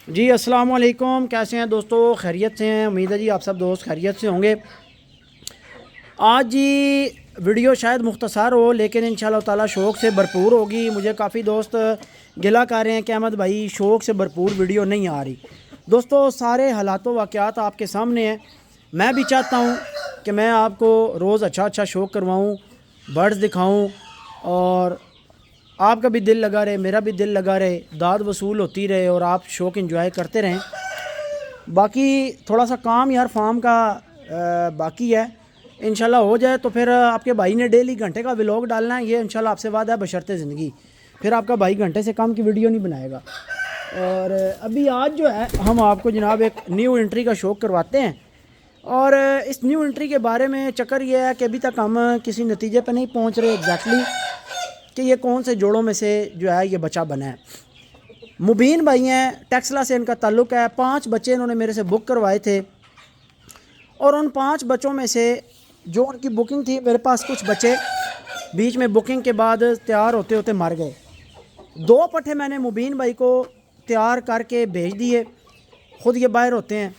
जी अस्सलाम वालेकुम। कैसे हैं दोस्तों? खैरियत से हैं? उम्मीद है जी आप सब दोस्त खैरियत से होंगे। आज जी वीडियो शायद मुख्तसर हो लेकिन इंशाल्लाह ताला शौक़ से भरपूर होगी। मुझे काफ़ी दोस्त गिला कर रहे हैं कि अहमद भाई शौक़ से भरपूर वीडियो नहीं आ रही। दोस्तों सारे हालात वाक़यात आपके सामने हैं। मैं भी चाहता हूँ कि मैं आपको रोज़ अच्छा अच्छा शौक़ करवाऊँ, बर्ड्स दिखाऊँ और आपका भी दिल लगा रहे, मेरा भी दिल लगा रहे, दाद वसूल होती रहे और आप शौक़ एंजॉय करते रहें। बाकी थोड़ा सा काम यार फार्म का बाकी है, इंशाल्लाह हो जाए तो फिर आपके भाई ने डेली घंटे का व्लॉग डालना है। ये इंशाल्लाह आपसे वादा है बशर्ते ज़िंदगी। फिर आपका भाई घंटे से कम की वीडियो नहीं बनाएगा। और अभी आज जो है हम आपको जनाब एक न्यू एंट्री का शौक़ करवाते हैं। और इस न्यू एंट्री के बारे में चक्कर ये है कि अभी तक हम किसी नतीजे पर नहीं पहुँच रहे एग्जैक्टली कि ये कौन से जोड़ों में से जो है ये बच्चा बना है। मुबीन भाई हैं, टेक्सला से इनका ताल्लुक़ है। 5 बच्चे इन्होंने मेरे से बुक करवाए थे और उन 5 बच्चों में से जो उनकी बुकिंग थी, मेरे पास कुछ बच्चे बीच में बुकिंग के बाद तैयार होते होते मर गए। 2 पट्ठे मैंने मुबीन भाई को तैयार करके भेज दिए, ख़ुद ये बाहर होते हैं।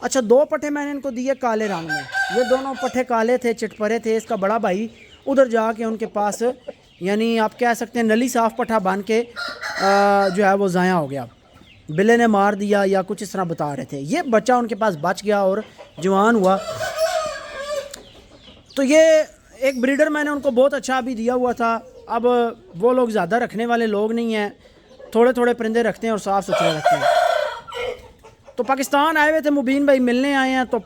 अच्छा 2 पट्ठे मैंने इनको दिए काले रंग में। ये दोनों पट्ठे काले थे, चिटपरे थे। इसका बड़ा भाई उधर जाके उनके पास यानी आप कह सकते हैं नली साफ़ पट्ठा बन के जो है वो ज़ाया हो गया, बिल्ले ने मार दिया या कुछ इस तरह बता रहे थे। ये बच्चा उनके पास बच गया और जवान हुआ। तो ये एक ब्रीडर मैंने उनको बहुत अच्छा भी दिया हुआ था। अब वो लोग ज़्यादा रखने वाले लोग नहीं हैं, थोड़े थोड़े परिंदे रखते हैं और साफ़ सुथरे रखते हैं। तो पाकिस्तान आए हुए थे, मुबीन भाई मिलने आए हैं तो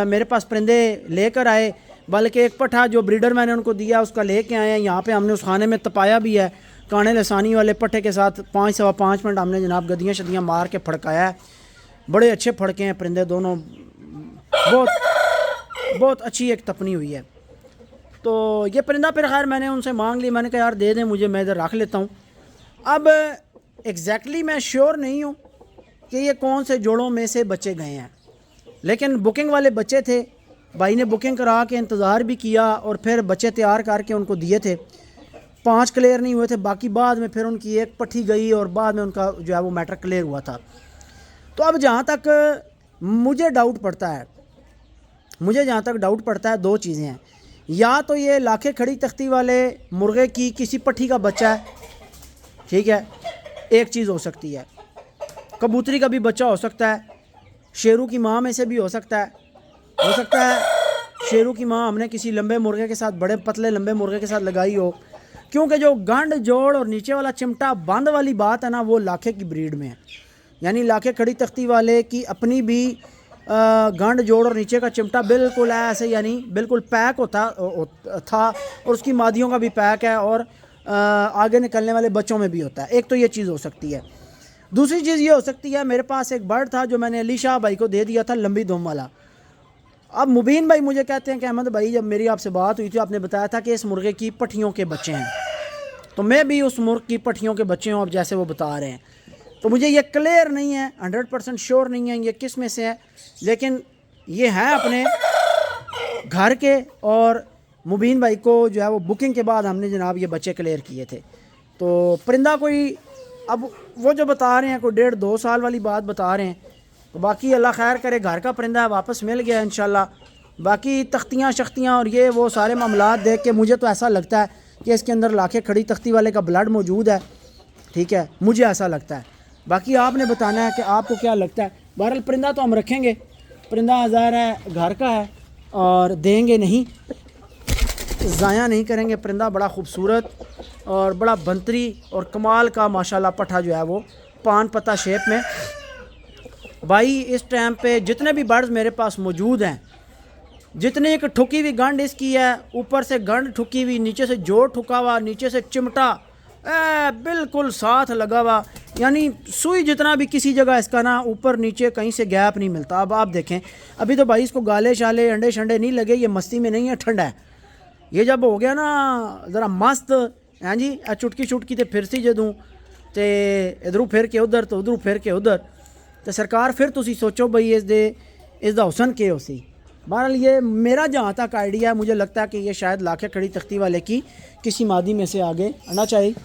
मेरे पास परिंदे लेकर आए। बल्कि एक पट्ठा जो ब्रीडर मैंने उनको दिया उसका लेके आए हैं। यहाँ पे हमने उस खाने में तपाया भी है काने लसानी वाले पट्ठे के साथ। 5 सवा 5 मिनट हमने जनाब गद्दियाँ शदियाँ मार के फड़काया है। बड़े अच्छे फड़के हैं परिंदे दोनों, बहुत अच्छी एक तपनी हुई है। तो ये परिंदा फिर खैर मैंने उनसे मांग ली, मैंने कहा यार दे दें मुझे, मैं इधर रख लेता हूँ। अब एग्जैक्टली मैं श्योर नहीं हूँ कि ये कौन से जोड़ों में से बच्चे गए हैं, लेकिन बुकिंग वाले बच्चे थे। भाई ने बुकिंग करा के इंतज़ार भी किया और फिर बच्चे तैयार करके उनको दिए थे। 5 क्लियर नहीं हुए थे, बाकी बाद में फिर उनकी एक पट्टी गई और बाद में उनका जो है वो मैटर क्लियर हुआ था। तो अब जहाँ तक मुझे डाउट पड़ता है, दो चीज़ें हैं। या तो ये लाखे खड़ी तख्ती वाले मुर्गे की किसी पट्टी का बच्चा है, ठीक है, एक चीज़ हो सकती है। कबूतरी का भी बच्चा हो सकता है, शेरू की माँ में से भी हो सकता है शेरू की माँ हमने किसी लंबे मुर्गे के साथ, बड़े पतले लंबे मुर्गे के साथ लगाई हो। क्योंकि जो गंड जोड़ और नीचे वाला चिमटा बंद वाली बात है ना, वो लाखे की ब्रीड में है। यानी लाखे खड़ी तख्ती वाले की अपनी भी गंड जोड़ और नीचे का चिमटा बिल्कुल ऐसे यानी बिल्कुल पैक होता था और उसकी मादियों का भी पैक है और आगे निकलने वाले बच्चों में भी होता है। एक तो ये चीज़ हो सकती है। दूसरी चीज़ ये हो सकती है, मेरे पास एक बर्ड था जो मैंने अली शाह भाई को दे दिया था, लंबी दुम वाला। अब मुबीन भाई मुझे कहते हैं कि अहमद भाई जब मेरी आपसे बात हुई थी आपने बताया था कि इस मुर्गे की पट्टियों के बच्चे हैं, तो मैं भी उस मुर्ग की पट्टियों के बच्चे हूँ अब जैसे वो बता रहे हैं। तो मुझे ये क्लियर नहीं है, 100% श्योर नहीं है ये किस में से है, लेकिन ये हैं अपने घर के। और मुबीन भाई को जो है वो बुकिंग के बाद हमने जनाब ये बच्चे क्लियर किए थे। तो परिंदा कोई, अब वो जो बता रहे हैं कोई 1.5-2 साल वाली बात बता रहे हैं, तो बाकी अल्लाह खैर करे, घर का परिंदा वापस मिल गया इंशाल्लाह। बाकी तख्तियाँ शख्तियाँ और ये वो सारे मामलात देख के मुझे तो ऐसा लगता है कि इसके अंदर लाखे खड़ी तख्ती वाले का ब्लड मौजूद है, ठीक है, मुझे ऐसा लगता है। बाकी आपने बताना है कि आपको क्या लगता है। बहरहाल परिंदा तो हम रखेंगे, परिंदा ज़ाहिर है घर का है और देंगे नहीं, ज़ाया नहीं करेंगे। परिंदा बड़ा खूबसूरत और बड़ा बंतरी और कमाल का माशाल्लाह पट्ठा जो है वो पान पत्ता शेप में। भाई इस टाइम पे जितने भी बर्ड्स मेरे पास मौजूद हैं, जितने एक ठुकी हुई गंड इसकी है, ऊपर से गंड ठुकी हुई, नीचे से जोड़ ठुका हुआ, नीचे से चिमटा बिल्कुल साथ लगा हुआ, यानी सुई जितना भी किसी जगह इसका ना ऊपर नीचे कहीं से गैप नहीं मिलता। अब आप देखें, अभी तो भाई इसको गाले शाले अंडे शंडे नहीं लगे, ये मस्ती में नहीं है, ठंडा है। ये जब हो गया ना ज़रा मस्त, हाँ जी, चुटकी चुटकी तो फिर सी जदूँ तो इधरों फिर के उधर तो उधरों फिर के उधर, तो सरकार फिर तुसी सोचो भाई इसका हुसन के उसी। बहरहाल ये मेरा जहाँ तक आइडिया है, मुझे लगता है कि ये शायद लाखे खड़ी तख्ती वाले की किसी मादी में से आगे आना चाहिए।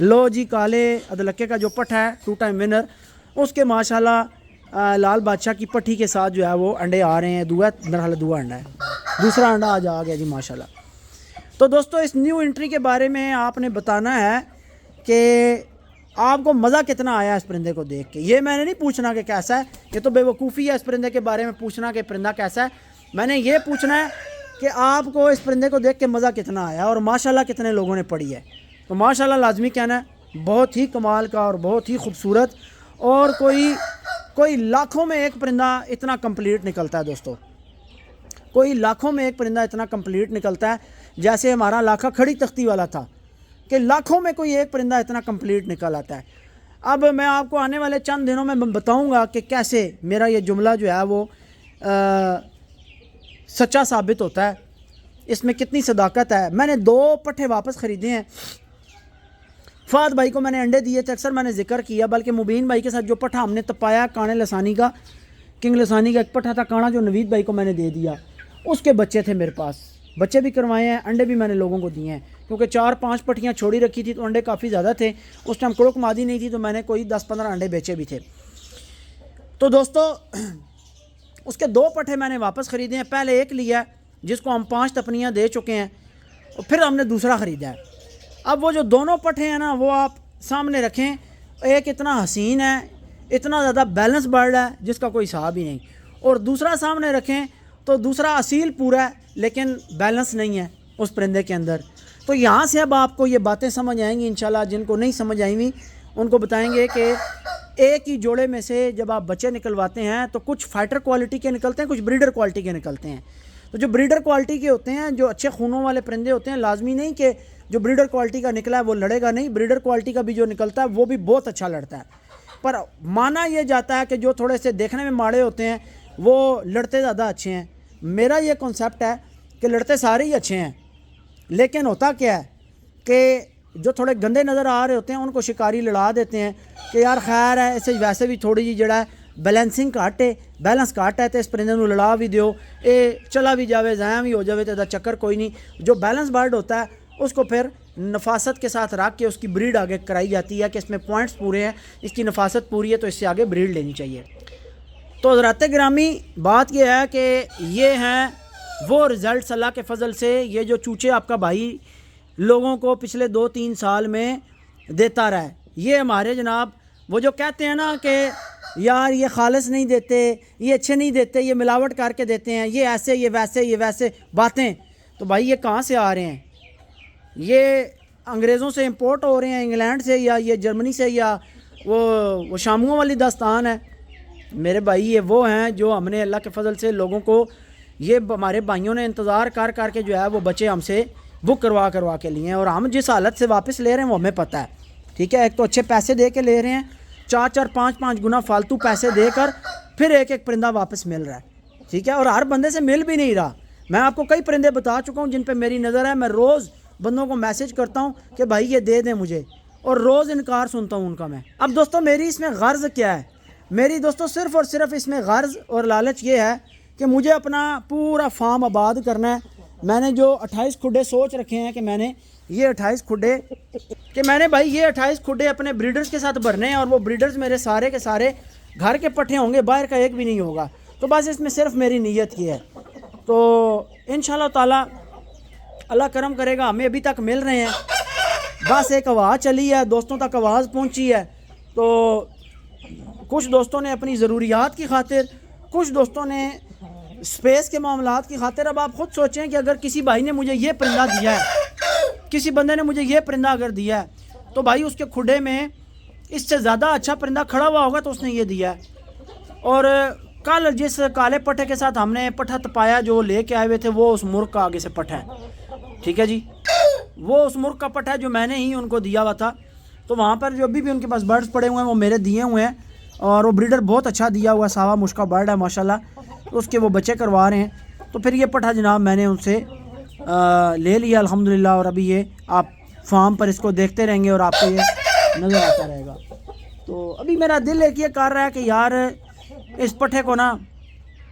लो जी काले अदलक्के का जो पट्ठा है 2 टाइम विनर, उसके माशाल्लाह लाल बादशाह की पट्टी के साथ जो है वो अंडे आ रहे हैं। मेरा ख्याल दुआ अंडा है, दूसरा अंडा आज आ गया जी माशाल्लाह। तो दोस्तों इस न्यू एंट्री के बारे में आपने बताना है कि आपको मज़ा कितना आया इस परिंदे को देख के। ये मैंने नहीं पूछना कि कैसा है, ये तो बेवकूफ़ी है इस परिंदे के बारे में पूछना कि परिंदा कैसा है। मैंने ये पूछना है कि आपको इस परिंदे को देख के मज़ा कितना आया और माशाल्लाह कितने लोगों ने पढ़ी है। तो माशाल्लाह लाजमी कहना है, बहुत ही कमाल का और बहुत ही खूबसूरत, और कोई लाखों में एक परिंदा इतना कंप्लीट निकलता है दोस्तों, कोई लाखों में एक परिंदा इतना कंप्लीट निकलता है। जैसे हमारा लाखा खड़ी तख्ती वाला था कि लाखों में कोई एक परिंदा इतना कंप्लीट निकल आता है। अब मैं आपको आने वाले चंद दिनों में बताऊंगा कि कैसे मेरा ये जुमला जो है वो सच्चा साबित होता है, इसमें कितनी सदाकत है। मैंने 2 पट्ठे वापस ख़रीदे हैं। फ़ाद भाई को मैंने अंडे दिए थे, अक्सर मैंने जिक्र किया, बल्कि मुबीन भाई के साथ जो पट्ठा हमने तपाया काने लसानी का, किंग लसानी का एक पट्ठा था काना, जो नवीद भाई को मैंने दे दिया, उसके बच्चे थे मेरे पास, बच्चे भी करवाए हैं, अंडे भी मैंने लोगों को दिए हैं। क्योंकि 4-5 पट्टियाँ छोड़ी रखी थी तो अंडे काफ़ी ज़्यादा थे, उस टाइम कड़क मादी नहीं थी, तो मैंने कोई 10-15 अंडे बेचे भी थे। तो दोस्तों उसके 2 पट्ठे मैंने वापस ख़रीदे हैं। पहले एक लिया जिसको हम 5 तपनियाँ दे चुके हैं, और फिर हमने दूसरा ख़रीदा है। अब वो जो दोनों पट्ठे हैं ना, वो आप सामने रखें, एक इतना हसीन है, इतना ज़्यादा बैलेंस बर्ड है जिसका कोई हिसाब ही नहीं, और दूसरा सामने रखें तो दूसरा असील पूरा है लेकिन बैलेंस नहीं है उस परिंदे के अंदर। तो यहाँ से अब आपको ये बातें समझ आएंगी इंशाल्लाह। जिनको नहीं समझ आएंगी उनको बताएंगे कि एक ही जोड़े में से जब आप बच्चे निकलवाते हैं तो कुछ फाइटर क्वालिटी के निकलते हैं, कुछ ब्रीडर क्वालिटी के निकलते हैं। तो जो ब्रीडर क्वालिटी के होते हैं, जो अच्छे खूनों वाले परिंदे होते हैं, लाजमी नहीं कि जो ब्रीडर क्वालिटी का निकला है वो लड़ेगा नहीं, ब्रीडर क्वालिटी का भी जो निकलता है वो भी बहुत अच्छा लड़ता है। पर माना यह जाता है कि जो थोड़े से देखने में माड़े होते हैं वो लड़ते ज़्यादा अच्छे हैं। मेरा ये कॉन्सेप्ट है कि लड़ते सारे ही अच्छे हैं, लेकिन होता क्या है कि जो थोड़े गंदे नज़र आ रहे होते हैं उनको शिकारी लड़ा देते हैं कि यार खैर है, इसे वैसे भी थोड़ी जी जड़ा बैलेंसिंग घट है, बैलेंस घट है, तो इस परिंदे को लड़ा भी दियो, ये चला भी जावे, ज़ाया भी हो जावे, तो चक्कर कोई नहीं। जो बैलेंस बर्ड होता है उसको फिर नफासत के साथ रख के उसकी ब्रीड आगे कराई जाती है कि इसमें पॉइंट्स पूरे हैं, इसकी नफासत पूरी है, तो इससे आगे ब्रीड लेनी चाहिए। तो हज़रात गिरामी, बात यह है कि ये हैं वो रिज़ल्ट अल्लाह के फ़ज़ल से। ये जो चूचे आपका भाई लोगों को पिछले 2-3 साल में देता रहा है, ये हमारे जनाब वो जो कहते हैं ना कि यार ये खालिस नहीं देते, ये अच्छे नहीं देते, ये मिलावट करके देते हैं, ये ऐसे ये वैसे ये वैसे बातें, तो भाई ये कहाँ से आ रहे हैं? ये अंग्रेज़ों से इंपोर्ट हो रहे हैं, इंग्लैंड से, या ये जर्मनी से, या वो शामुओं वाली दास्तान है। मेरे भाई ये वो हैं जो हमने अल्लाह के फ़ज़ल से लोगों को, ये हमारे भाइयों ने इंतज़ार कर करके जो है वो बच्चे हमसे बुक करवा के लिए हैं, और हम जिस हालत से वापस ले रहे हैं वो हमें पता है। ठीक है, एक तो अच्छे पैसे दे के ले रहे हैं, 4-4 5-5 गुना फालतू पैसे देकर फिर एक परिंदा वापस मिल रहा है। ठीक है, और हर बंदे से मिल भी नहीं रहा। मैं आपको कई परिंदे बता चुका हूँ जिन पर मेरी नज़र है। मैं रोज़ बंदों को मैसेज करता हूँ कि भाई ये दे दें मुझे, और रोज़ इनकार सुनता हूँ उनका मैं। अब दोस्तों मेरी इसमें गर्ज़ क्या है? मेरी दोस्तों सिर्फ़ और सिर्फ इसमें गर्ज़ और लालच ये है कि मुझे अपना पूरा फार्म आबाद करना है। मैंने जो 28 खुड्डे सोच रखे हैं कि मैंने ये 28 खुड्डे अपने ब्रीडर्स के साथ भरने हैं, और वो ब्रीडर्स मेरे सारे के सारे घर के पट्ठे होंगे, बाहर का एक भी नहीं होगा। तो बस इसमें सिर्फ मेरी नीयत की है। तो इंशाल्लाह ताला अल्लाह करम करेगा, हमें अभी तक मिल रहे हैं। बस एक आवाज़ चली है, दोस्तों तक आवाज़ पहुंची है। तो कुछ दोस्तों ने अपनी ज़रूरियात की खातिर, कुछ दोस्तों ने स्पेस के मामलात की खातिर। अब आप ख़ुद सोचें कि अगर किसी भाई ने मुझे ये परिंदा दिया है, किसी बंदे ने मुझे ये परिंदा अगर दिया है, तो भाई उसके खुडे में इससे ज़्यादा अच्छा परिंदा खड़ा हुआ होगा तो उसने ये दिया है। और कल जिस काले पट्टे के साथ हमने पट्ठा तपाया जो लेके आए हुए थे, वो उस मुर्ग का आगे से पट्ठा है। ठीक है जी, वो उस मुर्ग का पट्ठा है जो मैंने ही उनको दिया हुआ था। तो वहाँ पर जो अभी भी उनके पास बर्ड्स पड़े हुए हैं वो मेरे दिए हुए हैं, और वो ब्रीडर बहुत अच्छा दिया हुआ सावा मुश्का बर्ड है माशाल्लाह, तो उसके वो बच्चे करवा रहे हैं। तो फिर ये पट्ठा जनाब मैंने उनसे ले लिया अल्हम्दुलिल्लाह, और अभी ये आप फार्म पर इसको देखते रहेंगे और आपको ये नज़र आता रहेगा। तो अभी मेरा दिल एक ये कर रहा है कि यार इस पट्ठे को ना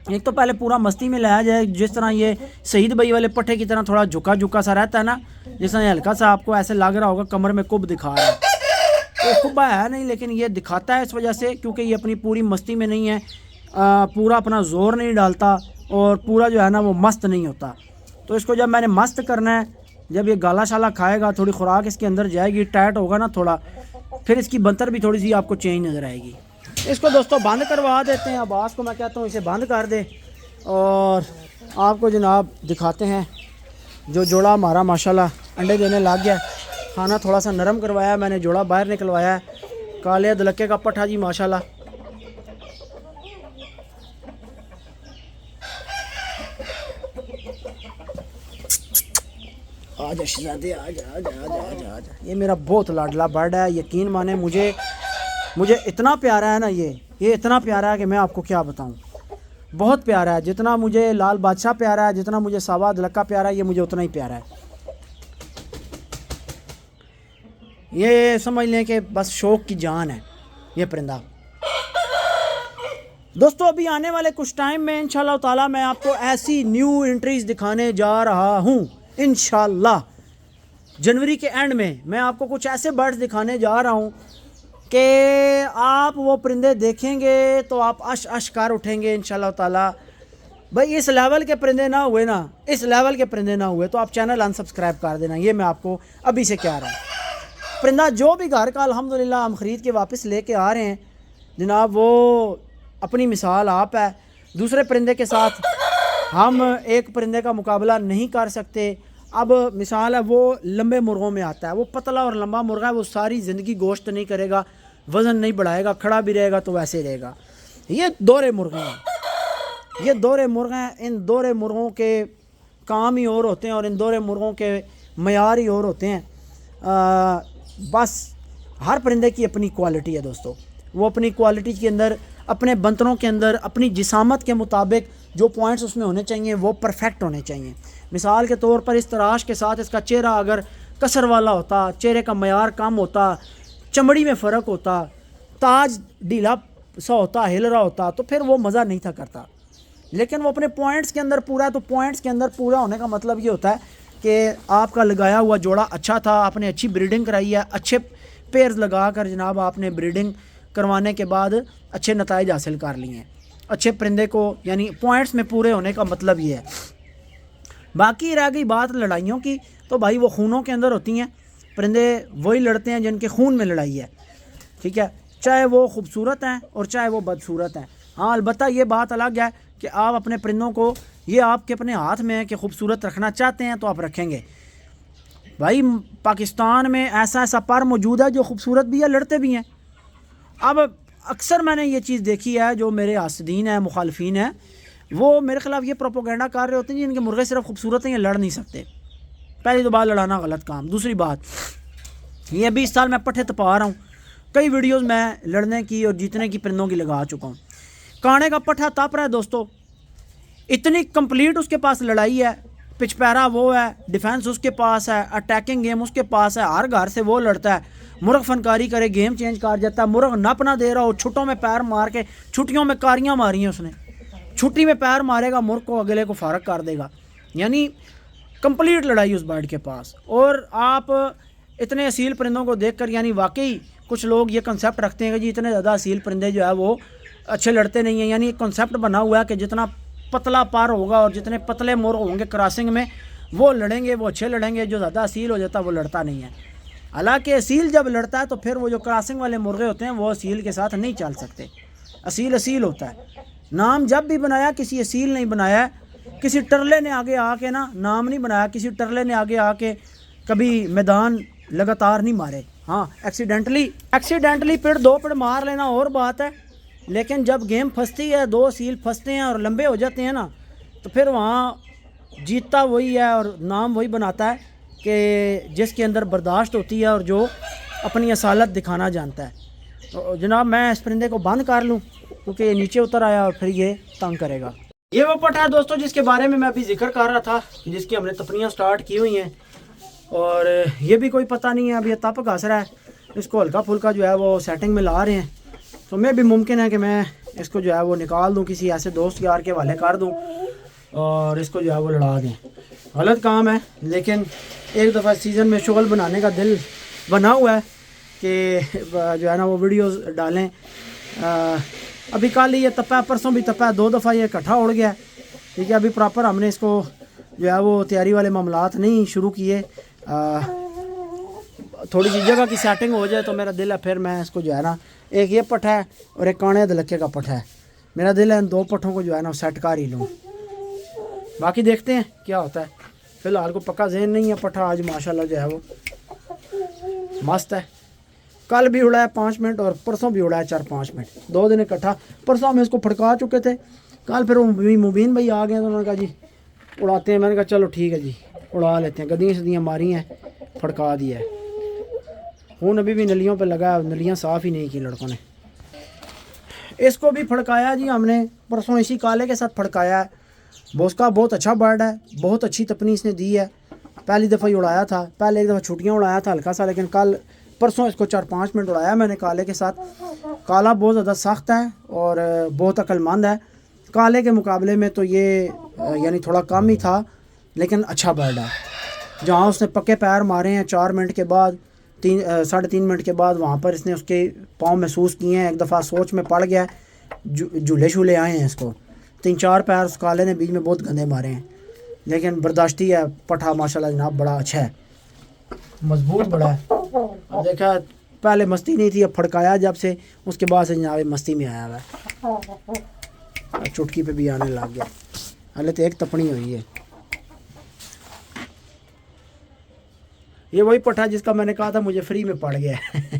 एक तो पहले पूरा मस्ती में लाया जाए, जिस तरह ये शहीद भाई वाले पट्ठे की तरह थोड़ा झुका झुका सा रहता है ना, जिस तरह हल्का सा आपको ऐसे लग रहा होगा कमर में कुब दिखा रहा है। तो खुब्बा है नहीं, लेकिन ये दिखाता है इस वजह से क्योंकि ये अपनी पूरी मस्ती में नहीं है, पूरा अपना ज़ोर नहीं डालता और पूरा जो है ना वो मस्त नहीं होता। तो इसको जब मैंने मस्त करना है, जब ये गाला शाला खाएगा, थोड़ी खुराक इसके अंदर जाएगी, टाइट होगा ना थोड़ा, फिर इसकी बनतर भी थोड़ी सी आपको चेंज नज़र आएगी। इसको दोस्तों बंद करवा देते हैं। अब्बास को मैं कहता हूँ इसे बंद कर दे और आपको जनाब दिखाते हैं जो जोड़ा हमारा माशाल्लाह अंडे देने लग गया। खाना थोड़ा सा नरम करवाया मैंने, जोड़ा बाहर निकलवाया है। काले अदलके का पट्ठा जी माशाल्लाह। आजा शहजादे, आजा आजा आजा आजा आजा। ये मेरा बहुत लाडला बर्ड है, यकीन माने मुझे इतना प्यारा है ना, ये इतना प्यारा है कि मैं आपको क्या बताऊं। बहुत प्यारा है, जितना मुझे लाल बादशाह प्यारा है, जितना मुझे सावा अदलका प्यारा है, ये मुझे उतना ही प्यारा है। ये समझ लें कि बस शौक की जान है ये परिंदा। दोस्तों अभी आने वाले कुछ टाइम में इंशाल्लाह ताला मैं आपको ऐसी न्यू एंट्रीज दिखाने जा रहा हूँ। इंशाल्लाह जनवरी के एंड में मैं आपको कुछ ऐसे बर्ड्स दिखाने जा रहा हूँ कि आप वो परिंदे देखेंगे तो आप अश अश कर उठेंगे इंशाल्लाह ताला। भाई इस लेवल के परिंदे ना हुए ना, इस लेवल के परिंदे ना हुए तो आप चैनल अनसब्सक्राइब कर देना, ये मैं आपको अभी से कह रहा हूँ। परिंदा जो भी घर का अल्हम्दुलिल्लाह हम ख़रीद के वापस लेके आ रहे हैं जनाब, वो अपनी मिसाल आप है। दूसरे परिंदे के साथ हम एक परिंदे का मुकाबला नहीं कर सकते। अब मिसाल है वो लंबे मुर्गों में आता है, वो पतला और लंबा मुर्गा है, वो सारी ज़िंदगी गोश्त नहीं करेगा, वज़न नहीं बढ़ाएगा, खड़ा भी रहेगा तो वैसे रहेगा। ये दोहरे मुर्गे हैं, ये दोहरे मुर्गे हैं। इन दोहरे मुर्गों के काम ही और होते हैं और इन दोहरे मुर्गों के मयार ही और होते हैं। बस हर परिंदे की अपनी क्वालिटी है दोस्तों, वो अपनी क्वालिटी के अंदर, अपने बंतरों के अंदर, अपनी जिसामत के मुताबिक जो पॉइंट्स उसमें होने चाहिए वो परफेक्ट होने चाहिए। मिसाल के तौर पर इस तराश के साथ इसका चेहरा अगर कसर वाला होता, चेहरे का मयार कम होता, चमड़ी में फ़र्क होता, ताज ढीला सा होता, हिल रहा होता, तो फिर वो मज़ा नहीं था करता। लेकिन वो अपने पॉइंट्स के अंदर पूरा है, तो पॉइंट्स के अंदर पूरा होने का मतलब ये होता है कि आपका लगाया हुआ जोड़ा अच्छा था, आपने अच्छी ब्रीडिंग कराई है, अच्छे पेयर्स लगा कर जनाब आपने ब्रीडिंग करवाने के बाद अच्छे नताइज हासिल कर लिए हैं। अच्छे परिंदे को यानी पॉइंट्स में पूरे होने का मतलब ये है। बाकी रह गई बात लड़ाइयों की, तो भाई वो खूनों के अंदर होती हैं। परिंदे वही लड़ते हैं जिनके खून में लड़ाई है, ठीक है, चाहे वो खूबसूरत हैं और चाहे वो बदसूरत हैं। हाँ अलबत्ता ये बात अलग है कि आप अपने परिंदों को, ये आपके अपने हाथ में है कि खूबसूरत रखना चाहते हैं तो आप रखेंगे। भाई पाकिस्तान में ऐसा ऐसा पर मौजूद है जो खूबसूरत भी है, लड़ते भी हैं। अब अक्सर मैंने ये चीज़ देखी है, जो मेरे हासदीन हैं, मुखालफीन हैं, वो मेरे ख़िलाफ़ ये प्रोपोगंडा कर रहे होते हैं जिनके मुर्गे सिर्फ खूबसूरत हैं, ये लड़ नहीं सकते। पहली तो बात लड़ाना गलत काम। दूसरी बात ये अभी इस साल मैं पट्ठे तपा रहा हूँ, कई वीडियोस मैं लड़ने की और जीतने की परिंदों की लगा चुका हूँ। काने का पट्ठा तप रहा है दोस्तों, इतनी कंप्लीट उसके पास लड़ाई है, पिचपैरा वो है, डिफेंस उसके पास है, अटैकिंग गेम उसके पास है, हर घर से वो लड़ता है। मुर्ग फनकारी करे, गेम चेंज कर जाता है। मुर्ग नप ना दे रहा हो, छुट्टों में पैर मार के, छुट्टियों में कारियाँ मारी हैं उसने, छुट्टी में पैर मारेगा मुर्ग को, अगले को फारक कर देगा। यानी कंप्लीट लड़ाई उस बर्ड के पास। और आप इतने असील परिंदों को देखकर, यानी वाकई कुछ लोग ये कंसेप्ट रखते हैं कि जी इतने ज़्यादा असील परिंदे जो है वो अच्छे लड़ते नहीं हैं। यानी एक कंसेप्ट बना हुआ है कि जितना पतला पार होगा और जितने पतले मुर्ग होंगे क्रॉसिंग में वो लड़ेंगे, वो अच्छे लड़ेंगे। जो ज़्यादा असील हो जाता है वो लड़ता नहीं है। हालांकि असील जब लड़ता है तो फिर वो जो क्रॉसिंग वाले मुर्गे होते हैं वो असील के साथ नहीं चल सकते। असील असील होता है। नाम जब भी बनाया किसी असील नहीं बनाया, किसी टरले ने आगे आके ना नाम नहीं बनाया, किसी टरले ने आगे आके कभी मैदान लगातार नहीं मारे। हाँ एक्सीडेंटली पेड़ दो पेड़ मार लेना और बात है, लेकिन जब गेम फंसती है, दो असील फंसते हैं और लंबे हो जाते हैं ना, तो फिर वहाँ जीतता वही है और नाम वही बनाता है कि जिसके अंदर बर्दाश्त होती है और जो अपनी असालत दिखाना जानता है। तो जनाब मैं इस परिंदे को बंद कर लूँ क्योंकि ये नीचे उतर आया और फिर ये तंग करेगा। ये वो पट्टा है दोस्तों जिसके बारे में मैं अभी जिक्र कर रहा था, जिसकी हमने तपनियाँ स्टार्ट की हुई हैं और ये भी कोई पता नहीं है, अभी ये तप घस रहा है। इसको हल्का फुल्का जो है वो सेटिंग में ला रहे हैं, तो मैं भी मुमकिन है कि मैं इसको जो है वो निकाल दूं, किसी ऐसे दोस्त यार के हवाले कर दूं और इसको जो है वो लड़ा दें। गलत काम है, लेकिन एक दफ़ा सीज़न में शुगल बनाने का दिल बना हुआ है कि जो है ना वो वीडियोस डालें। अभी कल ये तपा, परसों भी तपा, 2 दफ़ा ये इकट्ठा उड़ गया। ठीक है, अभी प्रॉपर हमने इसको जो है वो तैयारी वाले मामलात नहीं शुरू किए। थोड़ी सी जगह की सेटिंग हो जाए तो मेरा दिल है फिर मैं इसको जो है ना, एक ये पट्ठा है और एक काने दलके का पट्ठा है, मेरा दिल है इन 2 पट्ठों को जो है ना सेट कर ही लूँ। बाकी देखते हैं क्या होता है। फ़िलहाल को पक्का जहन नहीं है। पट्ठा आज माशाल्लाह जो है वो मस्त है। कल भी उड़ाया 5 मिनट और परसों भी उड़ाया 4-5 मिनट, 2 दिन इकट्ठा। परसों हम इसको फड़का चुके थे, कल फिर मुबीन भाई आ गए तो उन्होंने कहा जी उड़ाते हैं। मैंने कहा चलो ठीक है जी उड़ा लेते हैं। गद्दियाँ सदियाँ मारी हैं, फड़का दिया है। खून अभी भी नलियों पे लगा है, नलियाँ साफ़ ही नहीं की लड़कों ने। इसको भी फड़काया जी हमने परसों, इसी काले के साथ फड़काया है। बोस्का बहुत अच्छा बर्ड है, बहुत अच्छी तपनी इसने दी है। पहली दफ़ा ही उड़ाया था, पहले एक दफ़ा छुट्टियाँ उड़ाया था हल्का सा, लेकिन कल परसों इसको 4-5 मिनट उड़ाया मैंने काले के साथ। काला बहुत ज़्यादा सख्त है और बहुत अक्लमंद है। काले के मुकाबले में तो ये यानी थोड़ा कम ही था, लेकिन अच्छा बर्ड है। जहाँ उसने पक्के पैर मारे हैं 4 मिनट के बाद, 3-3.5 मिनट के बाद, वहाँ पर इसने उसके पाँव महसूस किए हैं। एक दफ़ा सोच में पड़ गया, झूले शूले आए हैं इसको। 3-4 पैर उस काले ने बीच में बहुत गंदे मारे हैं, लेकिन बर्दाश्ती है पट्ठा माशाल्लाह जनाब, बड़ा अच्छा है, मजबूत बड़ा है। अब देखा पहले मस्ती नहीं थी, अब फड़काया जब से, उसके बाद से जनाब मस्ती में आया हुआ है। चुटकी पे भी आने लग गया। हाले तो एक तपनी हुई है। ये वही पट्ठा जिसका मैंने कहा था मुझे फ्री में पड़ गया है।